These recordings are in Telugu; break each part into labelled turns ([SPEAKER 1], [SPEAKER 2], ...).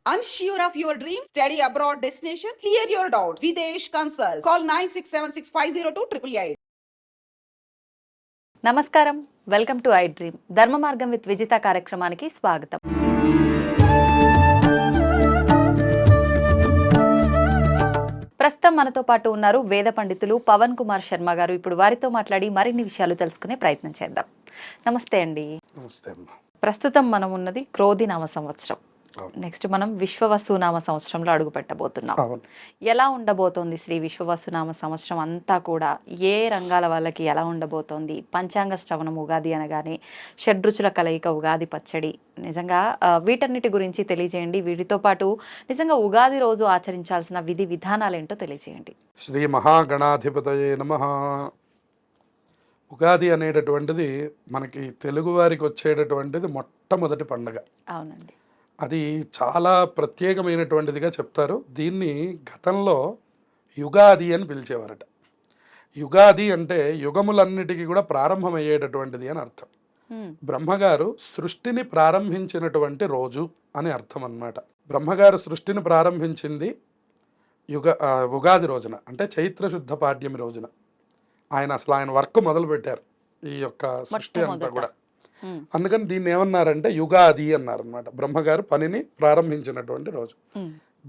[SPEAKER 1] Unsure of your dream? Study abroad destination? Clear your doubts. Videsh Consult. Call 9676502888.
[SPEAKER 2] నమస్కారం, వెల్కమ్ టు ఐ డ్రీమ్. ధర్మ మార్గం విత్ విజిత కార్యక్రమానికి స్వాగతం. ప్రస్తుతం మనతో పాటు ఉన్నారు వేద పండితులు పవన్ కుమార్ శర్మ గారు. ఇప్పుడు వారితో మాట్లాడి మరిన్ని విషయాలు తెలుసుకునే ప్రయత్నం చేద్దాం. నమస్తే అండి.
[SPEAKER 3] నమస్తే.
[SPEAKER 2] ప్రస్తుతం మనం ఉన్నది క్రోధి నామ సంవత్సరం. నెక్స్ట్ మనం విశ్వవసునామ సంవత్సరంలో అడుగు పెట్టబోతున్నాం. ఎలా ఉండబోతోంది శ్రీ విశ్వవసునామ సంవత్సరం అంతా కూడా? ఏ రంగాల వాళ్ళకి ఎలా ఉండబోతోంది? పంచాంగ శ్రవణం ఉగాది అనగానే షడ్రుచుల కలయిక ఉగాది పచ్చడి, నిజంగా వీటన్నిటి గురించి తెలియజేయండి. వీటితో పాటు నిజంగా ఉగాది రోజు ఆచరించాల్సిన విధి విధానాలు ఏంటో తెలియజేయండి.
[SPEAKER 3] శ్రీ మహాగణాధిపతయే నమః. ఉగాది అనేటటువంటిది మనకి తెలుగువారికి వచ్చేటటువంటిది మొట్టమొదటి పండుగ.
[SPEAKER 2] అవునండి.
[SPEAKER 3] అది చాలా ప్రత్యేకమైనటువంటిదిగా చెప్తారు. దీన్ని గతంలో యుగాది అని పిలిచేవారట. యుగాది అంటే యుగములన్నిటికీ కూడా ప్రారంభమయ్యేటటువంటిది అని అర్థం. బ్రహ్మగారు సృష్టిని ప్రారంభించినటువంటి రోజు అని అర్థం అన్నమాట. బ్రహ్మగారు సృష్టిని ప్రారంభించింది ఉగాది రోజున, అంటే చైత్రశుద్ధ పాడ్యమి రోజున. ఆయన వర్క్ మొదలుపెట్టారు ఈ యొక్క సృష్టి అంతా కూడా. అందుకని దీన్ని ఏమన్నారంటే యుగాది అన్నారనమాట. బ్రహ్మగారు పనిని ప్రారంభించినటువంటి రోజు.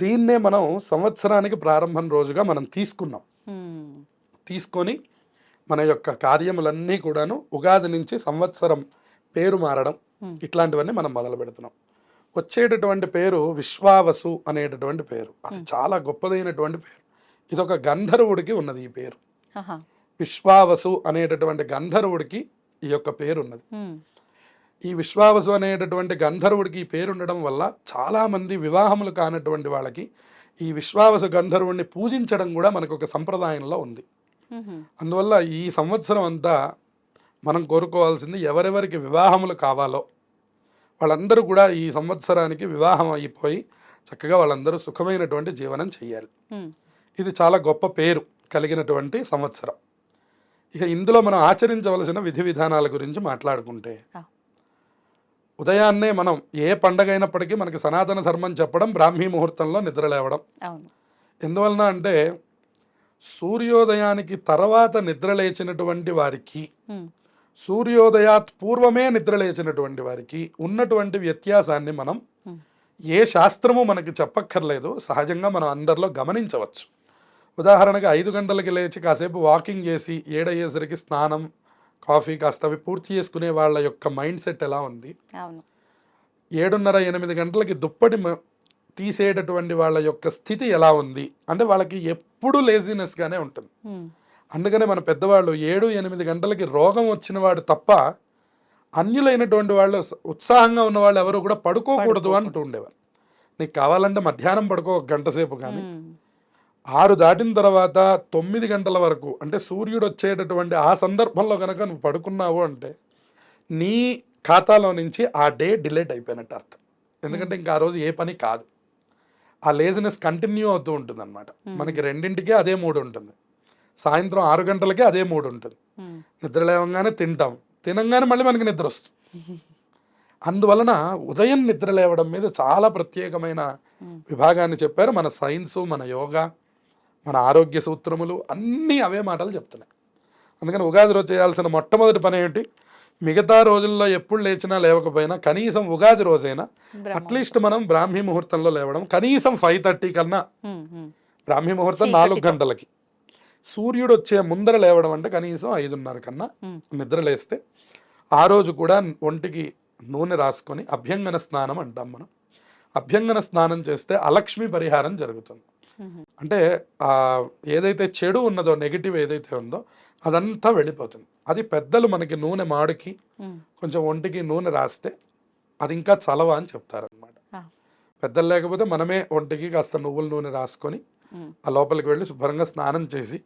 [SPEAKER 3] దీన్నే మనం సంవత్సరానికి ప్రారంభం రోజుగా మనం తీసుకొని మన యొక్క కార్యములన్నీ కూడాను ఉగాది నుంచి సంవత్సరం పేరు మారడం ఇట్లాంటివన్నీ మనం మొదలు పెడుతున్నాం. వచ్చేటటువంటి పేరు విశ్వావసు అనేటటువంటి పేరు. అది చాలా గొప్పదైనటువంటి పేరు. ఇదొక గంధర్వుడికి ఉన్నది ఈ పేరు. విశ్వావసు అనేటటువంటి గంధర్వుడికి ఈ యొక్క పేరు ఉన్నది. ఈ విశ్వావసు అనేటటువంటి గంధర్వుడికి ఈ పేరు ఉండడం వల్ల చాలామంది వివాహములు కానటువంటి వాళ్ళకి ఈ విశ్వావసు గంధర్వుడిని పూజించడం కూడా మనకు ఒక సంప్రదాయంలో ఉంది. అందువల్ల ఈ సంవత్సరం అంతా మనం కోరుకోవాల్సింది, ఎవరెవరికి వివాహములు కావాలో వాళ్ళందరూ కూడా ఈ సంవత్సరానికి వివాహం అయిపోయి చక్కగా వాళ్ళందరూ సుఖమైనటువంటి జీవనం చేయాలి. ఇది చాలా గొప్ప పేరు కలిగినటువంటి సంవత్సరం. ఇక ఇందులో మనం ఆచరించవలసిన విధి విధానాల గురించి మాట్లాడుకుంటే, ఉదయాన్నే మనం ఏ పండగ అయినప్పటికీ మనకి సనాతన ధర్మం చెప్పడం బ్రాహ్మీ ముహూర్తంలో నిద్రలేవడం. ఎందువలన అంటే సూర్యోదయానికి తర్వాత నిద్రలేచినటువంటి వారికి, సూర్యోదయాత్ పూర్వమే నిద్రలేచినటువంటి వారికి ఉన్నటువంటి వ్యత్యాసాన్ని మనం ఏ శాస్త్రము మనకి చెప్పక్కర్లేదు, సహజంగా మనం అందరిలో గమనించవచ్చు. ఉదాహరణకు 5 గంటలకి లేచి కాసేపు వాకింగ్ చేసి 7 అయ్యేసరికి స్నానం కాఫీ కాస్త అవి పూర్తి చేసుకునే వాళ్ళ యొక్క మైండ్ సెట్ ఎలా ఉంది, 7:30 8 గంటలకి దుప్పటి తీసేటటువంటి వాళ్ళ యొక్క స్థితి ఎలా ఉంది అంటే వాళ్ళకి ఎప్పుడు లేజినెస్గానే ఉంటుంది. అందుకనే మన పెద్దవాళ్ళు 7 8 గంటలకి రోగం వచ్చిన వాడు తప్ప అన్యులైనటువంటి వాళ్ళు, ఉత్సాహంగా ఉన్న వాళ్ళు ఎవరు కూడా పడుకోకూడదు అంటూ ఉండేవారు. నీకు కావాలంటే మధ్యాహ్నం పడుకో 1 గంట సేపు, కానీ 6 దాటిన తర్వాత 9 గంటల వరకు, అంటే సూర్యుడు వచ్చేటటువంటి ఆ సందర్భంలో కనుక నువ్వు పడుకున్నావు అంటే నీ ఖాతాలో నుంచి ఆ డే డిలేట్ అయిపోయినట్టు అర్థం. ఎందుకంటే ఇంకా ఆ రోజు ఏ పని కాదు. ఆ లేజినెస్ కంటిన్యూ అవుతూ ఉంటుంది అనమాట. మనకి 2ంటికే అదే మూడు ఉంటుంది, సాయంత్రం 6 గంటలకే అదే మూడు ఉంటుంది. నిద్ర లేవగానే తింటాం, తినంగానే మళ్ళీ మనకి నిద్ర వస్తుంది. అందువలన ఉదయం నిద్ర లేవడం మీద చాలా ప్రత్యేకమైన విభాగాన్ని చెప్పారు. మన సైన్సు, మన యోగా, మన ఆరోగ్య సూత్రములు అన్నీ అవే మాటలు చెప్తున్నాయి. అందుకని ఉగాది రోజు చేయాల్సిన మొట్టమొదటి పని ఏంటి? మిగతా రోజుల్లో ఎప్పుడు లేచినా లేవకపోయినా కనీసం ఉగాది రోజైనా అట్లీస్ట్ మనం బ్రాహ్మీ ముహూర్తంలో లేవడం. కనీసం 5:30 కన్నా, బ్రాహ్మీ ముహూర్తం 4 గంటలకి, సూర్యుడు వచ్చే ముందర లేవడం అంటే కనీసం 5:30 కన్నా నిద్ర లేస్తే ఆ రోజు కూడా ఒంటికి నూనె రాసుకొని అభ్యంగన స్నానం అంటాం మనం. అభ్యంగన స్నానం చేస్తే అలక్ష్మి పరిహారం జరుగుతుంది. అంటే ఏదైతే చెడు ఉన్నదో, నెగిటివ్ ఏదైతే ఉందో అదంతా వెళ్ళిపోతుంది. అది పెద్దలు మనకి నూనె మాడికి కొంచెం ఒంటికి నూనె రాస్తే అది ఇంకా చలవ అని చెప్తారనమాట. పెద్దలు లేకపోతే మనమే ఒంటికి కాస్త నువ్వుల నూనె రాసుకొని ఆ లోపలికి వెళ్ళి శుభ్రంగా స్నానం చేసి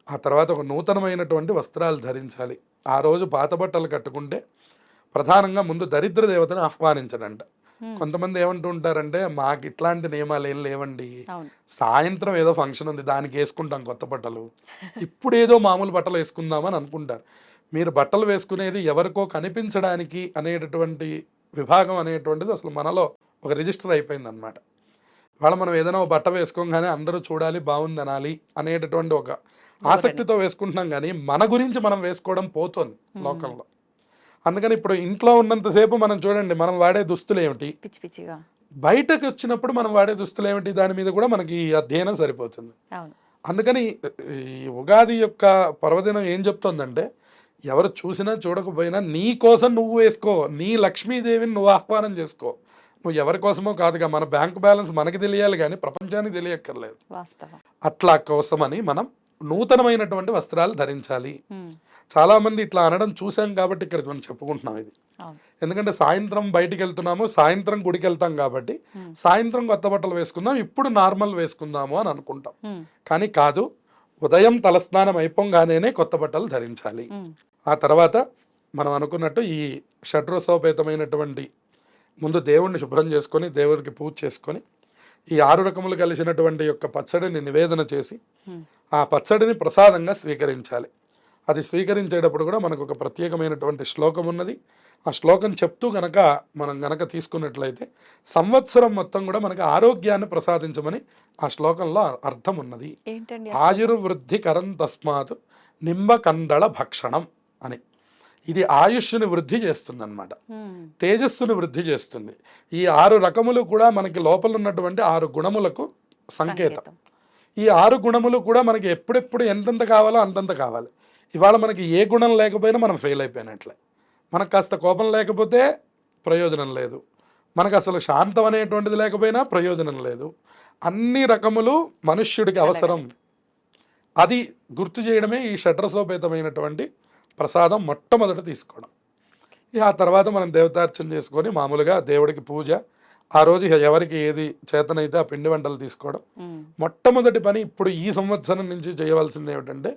[SPEAKER 3] ఆ తర్వాత ఒక నూతనమైనటువంటి వస్త్రాలు ధరించాలి. ఆ రోజు పాత బట్టలు కట్టుకుంటే ప్రధానంగా ముందు దరిద్ర దేవతను ఆహ్వానించడంట. కొంతమంది ఏమంటూ ఉంటారంటే, మాకు ఇట్లాంటి నియమాలు ఏం లేవండి, సాయంత్రం ఏదో ఫంక్షన్ ఉంది దానికి వేసుకుంటాం కొత్త బట్టలు, ఇప్పుడు ఏదో మామూలు బట్టలు వేసుకుందామని అనుకుంటారు. మీరు బట్టలు వేసుకునేది ఎవరికో కనిపించడానికి అనేటటువంటి విభాగం అనేటువంటిది అసలు మనలో ఒక రిజిస్టర్ అయిపోయింది అనమాట. వాళ్ళ మనం ఏదైనా ఒక బట్ట వేసుకోగానే అందరూ చూడాలి, బాగుంది అనాలి అనేటటువంటి ఒక ఆసక్తితో వేసుకుంటున్నాం, కానీ మన గురించి మనం వేసుకోవడం పోతుంది లోకంలో. అందుకని ఇప్పుడు ఇంట్లో ఉన్నంతసేపు మనం చూడండి, మనం వాడే దుస్తులు ఏమిటి,
[SPEAKER 2] పిచ్చి పిచ్చిగా.
[SPEAKER 3] బయటకు వచ్చినప్పుడు మనం వాడే దుస్తులు ఏమిటి, దాని మీద కూడా మనకి ఈ అధ్యయనం సరిపోతుంది.
[SPEAKER 2] అవును.
[SPEAKER 3] అందుకని ఈ ఉగాది యొక్క పర్వదినం ఏం చెప్తోందంటే, ఎవరు చూసినా చూడకపోయినా నీ కోసం నువ్వు వేసుకో, నీ లక్ష్మీదేవిని నువ్వు ఆహ్వానం చేసుకో. నువ్వు ఎవరి కోసమో కాదుగా, మన బ్యాంక్ బ్యాలెన్స్ మనకి తెలియాలి కానీ ప్రపంచానికి తెలియక్కర్లేదు.
[SPEAKER 2] వాస్తవం.
[SPEAKER 3] అట్లా కోసమని మనం నూతనమైనటువంటి వస్త్రాలు ధరించాలి.
[SPEAKER 2] ఉమ్.
[SPEAKER 3] చాలా మంది ఇట్లా అనడం చూసాం కాబట్టి ఇక్కడ మనం చెప్పుకుంటున్నాం ఇది.
[SPEAKER 2] అవును.
[SPEAKER 3] ఎందుకంటే సాయంత్రం బయటికి వెళ్తున్నాము, సాయంత్రం గుడికి వెళ్తాం కాబట్టి సాయంత్రం కొత్త బట్టలు వేసుకుందాం, ఇప్పుడు నార్మల్ వేసుకుందాము అని అనుకుంటాం. కానీ కాదు, ఉదయం తలస్నానం అయిపోగానే కొత్త బట్టలు ధరించాలి. ఆ తర్వాత మనం అనుకున్నట్టు ఈ షడ్రసోపేతమైనటువంటి ముందు దేవుణ్ణి శుభ్రం చేసుకొని, దేవుడికి పూజ చేసుకొని, ఈ 6 రకములు కలిసినటువంటి యొక్క పచ్చడిని నివేదన చేసి ఆ పచ్చడిని ప్రసాదంగా స్వీకరించాలి. అది స్వీకరించేటప్పుడు కూడా మనకు ఒక ప్రత్యేకమైనటువంటి శ్లోకం ఉన్నది. ఆ శ్లోకం చెప్తూ గనక మనం గనక తీసుకున్నట్లయితే సంవత్సరం మొత్తం కూడా మనకి ఆరోగ్యాన్ని ప్రసాదించమని ఆ శ్లోకంలో అర్థం ఉన్నది.
[SPEAKER 2] ఏంటండి?
[SPEAKER 3] ఆయుర్వృద్ధి కరం తస్మాత్ నింబకందళ భక్షణం అని. ఇది ఆయుష్ని వృద్ధి చేస్తుంది అన్నమాట, తేజస్సుని వృద్ధి చేస్తుంది. ఈ 6 రకములు కూడా మనకి లోపల ఉన్నటువంటి 6 గుణములకు సంకేతం. ఈ 6 గుణములు కూడా మనకి ఎప్పుడెప్పుడు ఎంతెంత కావాలో అంతంత కావాలి. ఇవాళ మనకి ఏ గుణం లేకపోయినా మనం ఫెయిల్ అయిపోయినట్లే. మనకు కాస్త కోపం లేకపోతే ప్రయోజనం లేదు, మనకు అసలు శాంతం అనేటువంటిది లేకపోయినా ప్రయోజనం లేదు. అన్ని రకములు మనుష్యుడికి అవసరం. అది గుర్తు చేయడమే ఈ షడ్రసోపేతమైనటువంటి ప్రసాదం మొట్టమొదట తీసుకోవడం. ఆ తర్వాత మనం దేవతార్చన చేసుకొని మామూలుగా దేవుడికి పూజ, ఆ రోజు ఎవరికి ఏది చేతనైతే ఆ పిండి వంటలు తీసుకోవడం. మొట్టమొదటి పని ఇప్పుడు ఈ సంవత్సరం నుంచి చేయవలసింది ఏమిటంటే,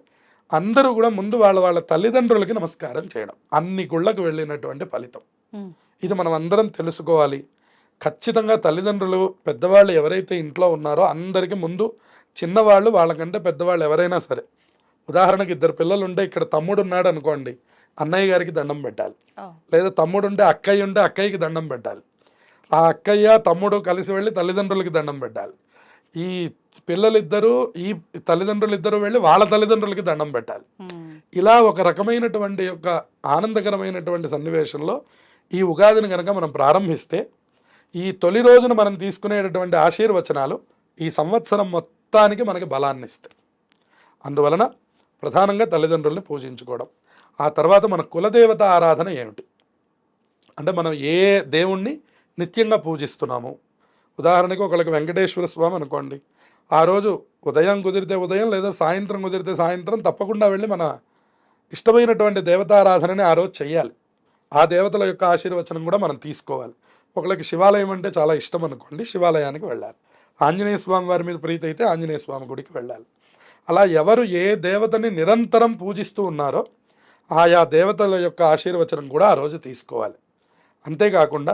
[SPEAKER 3] అందరూ కూడా ముందు వాళ్ళ తల్లిదండ్రులకి నమస్కారం చేయడం. అన్ని గుళ్ళకు వెళ్ళినటువంటి ఫలితం ఇది మనం అందరం తెలుసుకోవాలి. ఖచ్చితంగా తల్లిదండ్రులు, పెద్దవాళ్ళు ఎవరైతే ఇంట్లో ఉన్నారో అందరికీ ముందు చిన్నవాళ్ళు వాళ్ళకంటే పెద్దవాళ్ళు ఎవరైనా సరే, ఉదాహరణకి 2 పిల్లలు ఉంటే ఇక్కడ తమ్ముడు ఉన్నాడు అనుకోండి, అన్నయ్య గారికి దండం పెట్టాలి. లేదా తమ్ముడు ఉంటే అక్కయ్య ఉంటే అక్కయ్యకి దండం పెట్టాలి. ఆ అక్కయ్య తమ్ముడు కలిసి వెళ్ళి తల్లిదండ్రులకి దండం పెట్టాలి. ఈ పిల్లలిద్దరూ, ఈ తల్లిదండ్రులు ఇద్దరు వెళ్ళి వాళ్ళ తల్లిదండ్రులకి దండం పెట్టాలి. ఇలా ఒక రకమైనటువంటి యొక్క ఆనందకరమైనటువంటి సన్నివేశంలో ఈ ఉగాదిని కనుక మనం ప్రారంభిస్తే, ఈ తొలి రోజున మనం తీసుకునేటటువంటి ఆశీర్వచనాలు ఈ సంవత్సరం మొత్తానికి మనకి బలాన్ని ఇస్తాయి. అందువలన ప్రధానంగా తల్లిదండ్రుల్ని పూజించుకోవడం. ఆ తర్వాత మన కులదేవత ఆరాధన ఏమిటి అంటే, మనం ఏ దేవుణ్ణి నిత్యంగా పూజిస్తున్నాము. ఉదాహరణకి ఒకళ్ళకి వెంకటేశ్వర స్వామి అనుకోండి, ఆ రోజు ఉదయం కుదిరితే ఉదయం, లేదా సాయంత్రం కుదిరితే సాయంత్రం తప్పకుండా వెళ్ళి మన ఇష్టమైనటువంటి దేవతారాధనని ఆ రోజు చెయ్యాలి. ఆ దేవతల యొక్క ఆశీర్వచనం కూడా మనం తీసుకోవాలి. ఒకళ్ళకి శివాలయం అంటే చాలా ఇష్టం అనుకోండి, శివాలయానికి వెళ్ళాలి. ఆంజనేయ స్వామి వారి మీద ప్రీతి అయితే ఆంజనేయ స్వామి గుడికి వెళ్ళాలి. అలా ఎవరు ఏ దేవతని నిరంతరం పూజిస్తూ ఉన్నారో ఆయా దేవతల యొక్క ఆశీర్వచనం కూడా ఆ రోజు తీసుకోవాలి. అంతేకాకుండా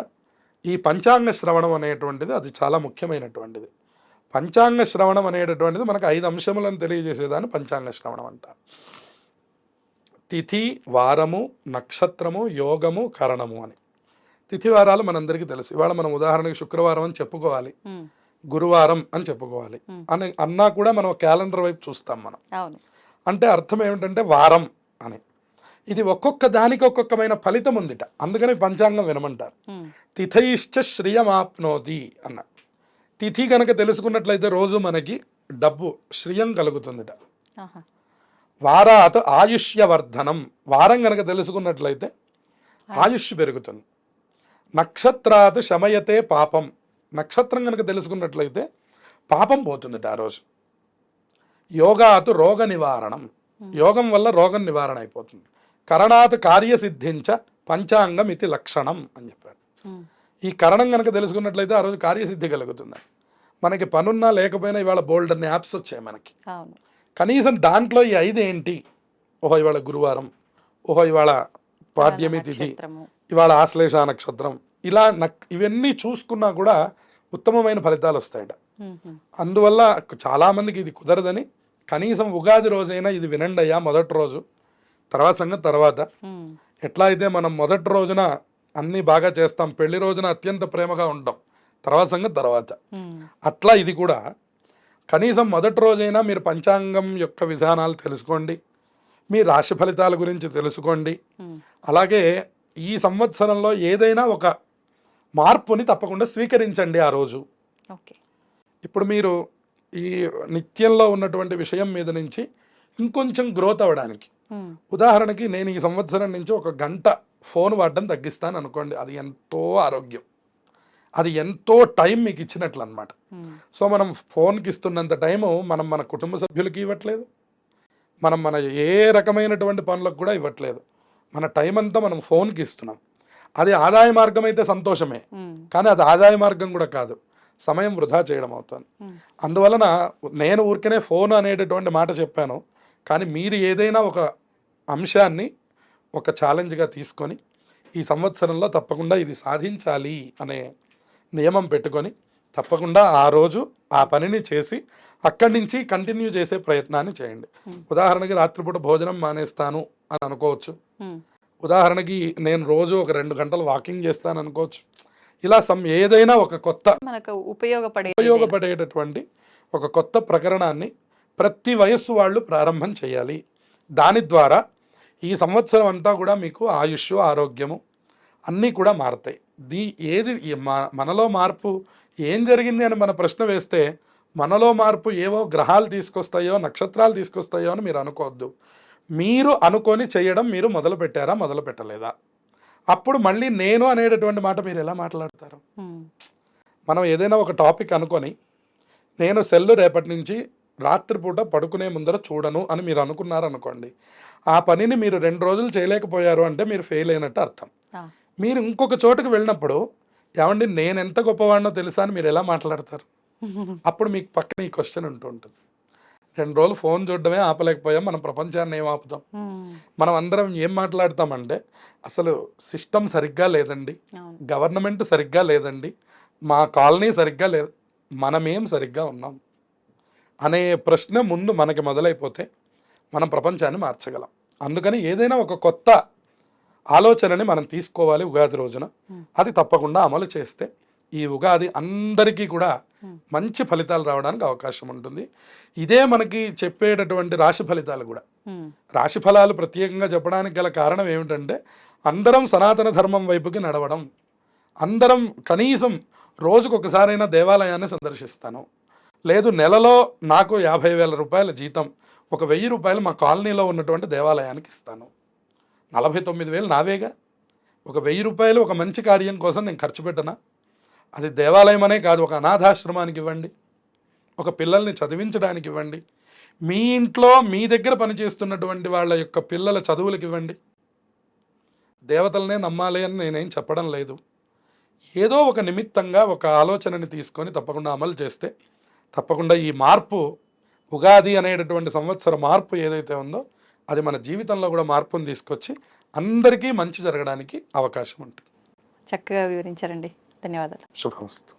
[SPEAKER 3] ఈ పంచాంగ శ్రవణం అనేటువంటిది అది చాలా ముఖ్యమైనటువంటిది. పంచాంగ శ్రవణం అనేటటువంటిది మనకు 5 అంశములను తెలియజేసేదాన్ని పంచాంగ శ్రవణం అంటారు. తిథి, వారము, నక్షత్రము, యోగము, కరణము అని. తిథి వారాలు మనందరికీ తెలుసు. ఇవాళ మనం ఉదాహరణకి శుక్రవారం అని చెప్పుకోవాలి, గురువారం అని చెప్పుకోవాలి అని అన్నా కూడా మనం క్యాలెండర్ వైపు చూస్తాం మనం. అంటే అర్థం ఏమిటంటే వారం అని. ఇది ఒక్కొక్క దానికి ఒక్కొక్కమైన ఫలితం ఉందిట. అందుకని పంచాంగం వినమంటారు. తిథయిశ్చ శ్రియమాప్నోతి అన్న. తిథి కనుక తెలుసుకున్నట్లయితే రోజు మనకి డబ్బు, శ్రియం కలుగుతుందిట. వారాత్ ఆయుష్యవర్ధనం, వారం కనుక తెలుసుకున్నట్లయితే ఆయుష్ పెరుగుతుంది. నక్షత్రాత్ శమయతే పాపం, నక్షత్రం కనుక తెలుసుకున్నట్లయితే పాపం పోతుందిట ఆ రోజు. యోగాత్ రోగ నివారణం, యోగం వల్ల రోగం నివారణ అయిపోతుంది. కరణాత్ కార్యసిద్ధించ పంచాంగం ఇది లక్షణం అని చెప్పాడు. ఈ కరణం కనుక తెలుసుకున్నట్లయితే ఆ రోజు కార్యసిద్ధి కలుగుతుంది. మనకి పనున్నా లేకపోయినా ఇవాళ బోల్డ్ అన్ని యాప్స్ వచ్చాయి మనకి. కనీసం దాంట్లో ఈ 5 ఏంటి, ఓహో ఇవాళ గురువారం, ఓహో ఇవాళ పాడ్యమి తిథి, ఇవాళ ఆశ్లేష నక్షత్రం, ఇలా ఇవన్నీ చూసుకున్నా కూడా ఉత్తమమైన ఫలితాలు వస్తాయట. అందువల్ల చాలామందికి ఇది కుదరదని కనీసం ఉగాది రోజైనా ఇది వినండి అయ్యా మొదటి రోజు, తర్వాత సంగతి తర్వాత. ఎట్లా అయితే మనం మొదటి రోజున అన్నీ బాగా చేస్తాం, పెళ్లి రోజున అత్యంత ప్రేమగా ఉంటాం, తర్వాత సంగతి తర్వాత. అట్లా ఇది కూడా కనీసం మొదటి రోజైనా మీరు పంచాంగం యొక్క విధానాలు తెలుసుకోండి, మీ రాశి ఫలితాల గురించి తెలుసుకోండి. అలాగే ఈ సంవత్సరంలో ఏదైనా ఒక మార్పుని తప్పకుండా స్వీకరించండి ఆ రోజు. ఇప్పుడు మీరు ఈ నిత్యంలో ఉన్నటువంటి విషయం మీద నుంచి ఇంకొంచెం గ్రోత్ అవ్వడానికి, ఉదాహరణకి నేను ఈ సంవత్సరం నుంచి 1 గంట ఫోన్ వాడడం తగ్గిస్తాను అనుకోండి, అది ఎంతో ఆరోగ్యం, అది ఎంతో టైం మీకు ఇచ్చినట్లు అనమాట. సో మనం ఫోన్కి ఇస్తున్నంత టైము మనం మన కుటుంబ సభ్యులకి ఇవ్వట్లేదు, మనం మన ఏ రకమైనటువంటి పనులకు కూడా ఇవ్వట్లేదు. మన టైం అంతా మనం ఫోన్కి ఇస్తున్నాం. అది ఆదాయ మార్గం అయితే సంతోషమే, కానీ అది ఆదాయ మార్గం కూడా కాదు, సమయం వృధా చేయడం అవుతుంది. అందువలన నేను ఊరికనే ఫోన్ అనేటటువంటి మాట చెప్పాను, కానీ మీరు ఏదైనా ఒక అంశాన్ని ఒక ఛాలెంజ్గా తీసుకొని ఈ సంవత్సరంలో తప్పకుండా ఇది సాధించాలి అనే నియమం పెట్టుకొని తప్పకుండా ఆ రోజు ఆ పనిని చేసి అక్కడి నుంచి కంటిన్యూ చేసే ప్రయత్నాన్ని చేయండి. ఉదాహరణకి రాత్రిపూట భోజనం మానేస్తాను అని అనుకోవచ్చు, ఉదాహరణకి నేను రోజు ఒక 2 గంటలు వాకింగ్ చేస్తాను అనుకోవచ్చు. ఇలా ఏదైనా ఒక కొత్త
[SPEAKER 2] మనకు
[SPEAKER 3] ఉపయోగపడేటటువంటి ఒక కొత్త ప్రకరణాన్ని ప్రతి వయస్సు వాళ్ళు ప్రారంభం చేయాలి. దాని ద్వారా ఈ సంవత్సరం అంతా కూడా మీకు ఆయుష్, ఆరోగ్యము అన్నీ కూడా మారుతాయి. ఏది మనలో మార్పు ఏం జరిగింది అని మన ప్రశ్న వేస్తే మనలో మార్పు ఏవో గ్రహాలు తీసుకొస్తాయో, నక్షత్రాలు తీసుకొస్తాయో అని మీరు అనుకోవద్దు. మీరు అనుకొని చేయడం మీరు మొదలు పెట్టారా, మొదలు పెట్టలేదా? అప్పుడు మళ్ళీ నేను అనేటటువంటి మాట మీరు ఎలా మాట్లాడతారు? మనం ఏదైనా ఒక టాపిక్ అనుకొని నేను సెల్లు రేపటి నుంచి రాత్రిపూట పడుకునే ముందర చూడను అని మీరు అనుకున్నారనుకోండి, ఆ పనిని మీరు 2 రోజులు చేయలేకపోయారు అంటే మీరు ఫెయిల్ అయినట్టు అర్థం. మీరు ఇంకొక చోటుకు వెళ్ళినప్పుడు ఏమండి నేను ఎంత గొప్పవాడినో తెలుసా అని మీరు ఎలా మాట్లాడతారు? అప్పుడు మీకు పక్కన ఈ క్వశ్చన్ ఉంటూ ఉంటుంది. 2 రోజులు ఫోన్ చూడడమే ఆపలేకపోయాం, మనం ప్రపంచాన్ని ఏం ఆపుతాం? మనం అందరం ఏం మాట్లాడతామంటే అసలు సిస్టమ్ సరిగ్గా లేదండి, గవర్నమెంట్ సరిగ్గా లేదండి, మా కాలనీ సరిగ్గా లేదు, మనమేం సరిగ్గా ఉన్నాం అనే ప్రశ్న ముందు మనకి మొదలైపోతే మనం ప్రపంచాన్ని మార్చగలం. అందుకని ఏదైనా ఒక కొత్త ఆలోచనని మనం తీసుకోవాలి ఉగాది రోజున. అది తప్పకుండా అమలు చేస్తే ఈ ఉగాది అందరికీ కూడా మంచి ఫలితాలు రావడానికి అవకాశం ఉంటుంది. ఇదే మనకి చెప్పేటటువంటి రాశి ఫలితాలు కూడా. రాశి ఫలాలు ప్రత్యేకంగా చెప్పడానికి గల కారణం ఏమిటంటే అందరం సనాతన ధర్మం వైపుకి నడవడం, అందరం కనీసం రోజుకొకసారైనా దేవాలయాన్ని సందర్శిస్తాను, లేదు నెలలో నాకు 50,000 రూపాయల జీతం, 1,000 రూపాయలు మా కాలనీలో ఉన్నటువంటి దేవాలయానికి ఇస్తాను, 49,000 నావేగా, 1,000 రూపాయలు ఒక మంచి కార్యం కోసం నేను ఖర్చు పెట్టనా? అది దేవాలయం అనే కాదు, ఒక అనాథాశ్రమానికి ఇవ్వండి, ఒక పిల్లల్ని చదివించడానికి ఇవ్వండి, మీ ఇంట్లో మీ దగ్గర పనిచేస్తున్నటువంటి వాళ్ళ యొక్క పిల్లల చదువులకు ఇవ్వండి. దేవతలనే నమ్మాలి అని నేనేం చెప్పడం లేదు. ఏదో ఒక నిమిత్తంగా ఒక ఆలోచనని తీసుకొని తప్పకుండా అమలు చేస్తే తప్పకుండా ఈ మార్పు, ఉగాది అనేటటువంటి సంవత్సర మార్పు ఏదైతే ఉందో అది మన జీవితంలో కూడా మార్పును తీసుకొచ్చి అందరికీ మంచి జరగడానికి అవకాశం ఉంటుంది.
[SPEAKER 2] చక్కగా వివరించారండి, ధన్యవాదాలు.
[SPEAKER 3] శుభమస్తు.